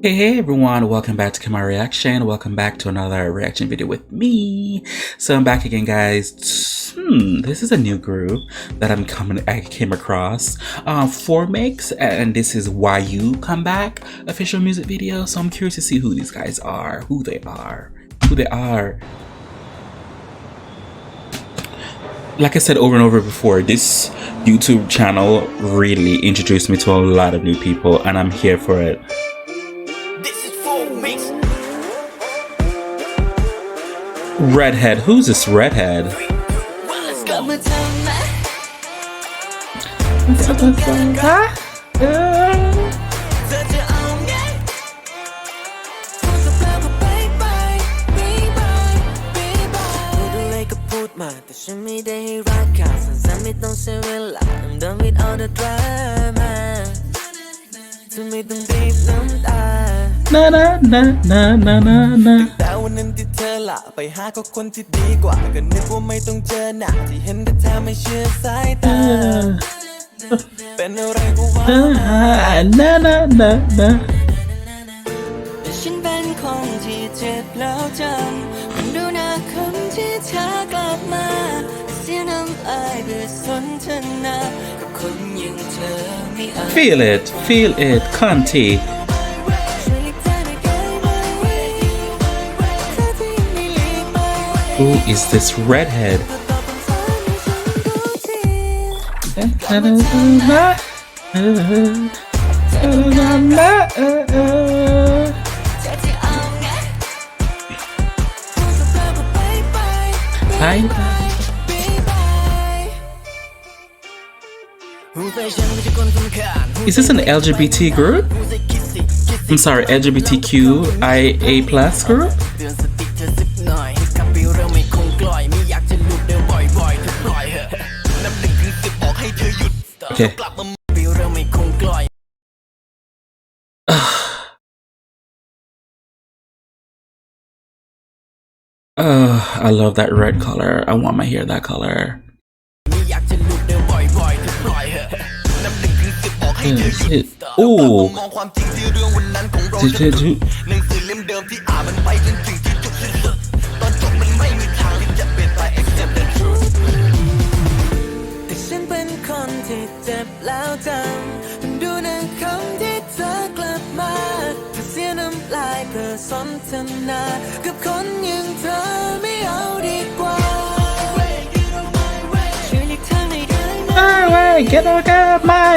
Hey everyone, welcome back to Kemari Reaction. Welcome back to another reaction video with me. So I'm back again, guys. This is a new group that I came across. 4mix, and this is Why You Come Back official music video. So I'm curious to see who these guys are, who they are. Like I said over and over before, this YouTube channel really introduced me to a lot of new people, and I'm here for it. Redhead. Who's this redhead? Na na na na na na na. แต่วันนั้นที่เธอละไปหาก็คนที่ดีกว่าก็นึกว่าไม่ต้องเจอหน้าที่เห็นแต่เธอไม่เชื่อสายตาเป็นอะไรก็ว่านะนะนะนะฉันเป็นคนที่เจ็บแล้วจำคนดูหน้าคนที่เธอกลับมาเสียน้ำลายเพื่อสนทนากับคนอย่างเธอไม่อาจ feel it Conti. Who is this redhead? Is this an LGBT group? I'm sorry, LGBTQIA+ group? Okay. I love that red color. I want my hair that color. Ooh. Get out of my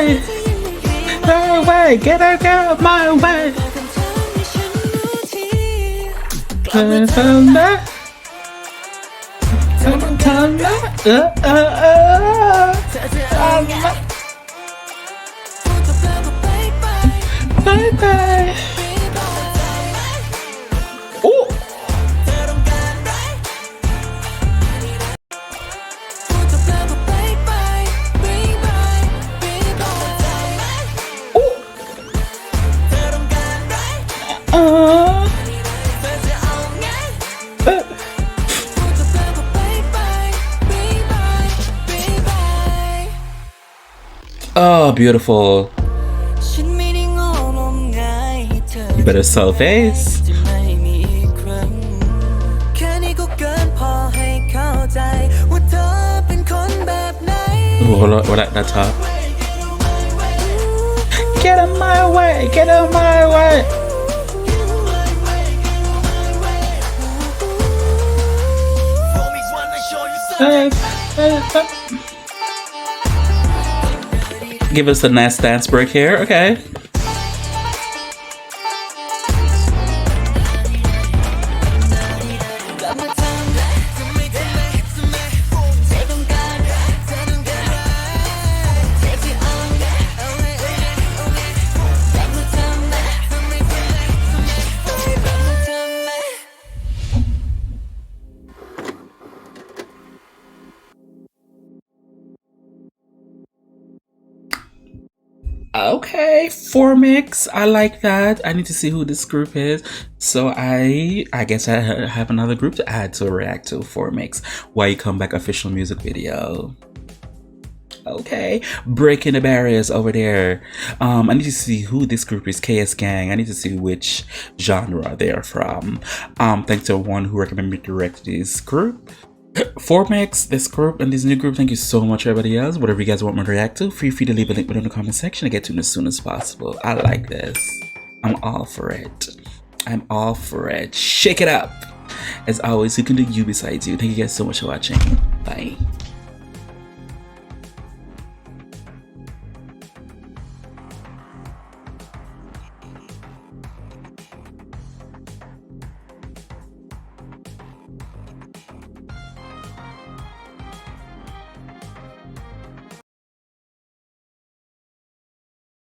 way, get out of my way. Bye. Oh. Oh, beautiful. You better sell face. Oh, what at that top? Get out my way, get out my way. Give us a nice dance break here, okay? Okay, 4mix. I like that. I need to see who this group is. So I guess I have another group to add to react to. 4mix. Why You Come Back official music video. okay? Breaking the barriers over there. I need to see who this group is, KS Gang. I need to see which genre they're from. Thanks to everyone who recommended me to direct this group. Formex, this group, and this new group, thank you so much, everybody else. Whatever you guys want me to react to, feel free to leave a link below in the comment section. I get to them as soon as possible. I like this. I'm all for it. I'm all for it. Shake it up. As always, who can do you besides you? Thank you guys so much for watching. Bye.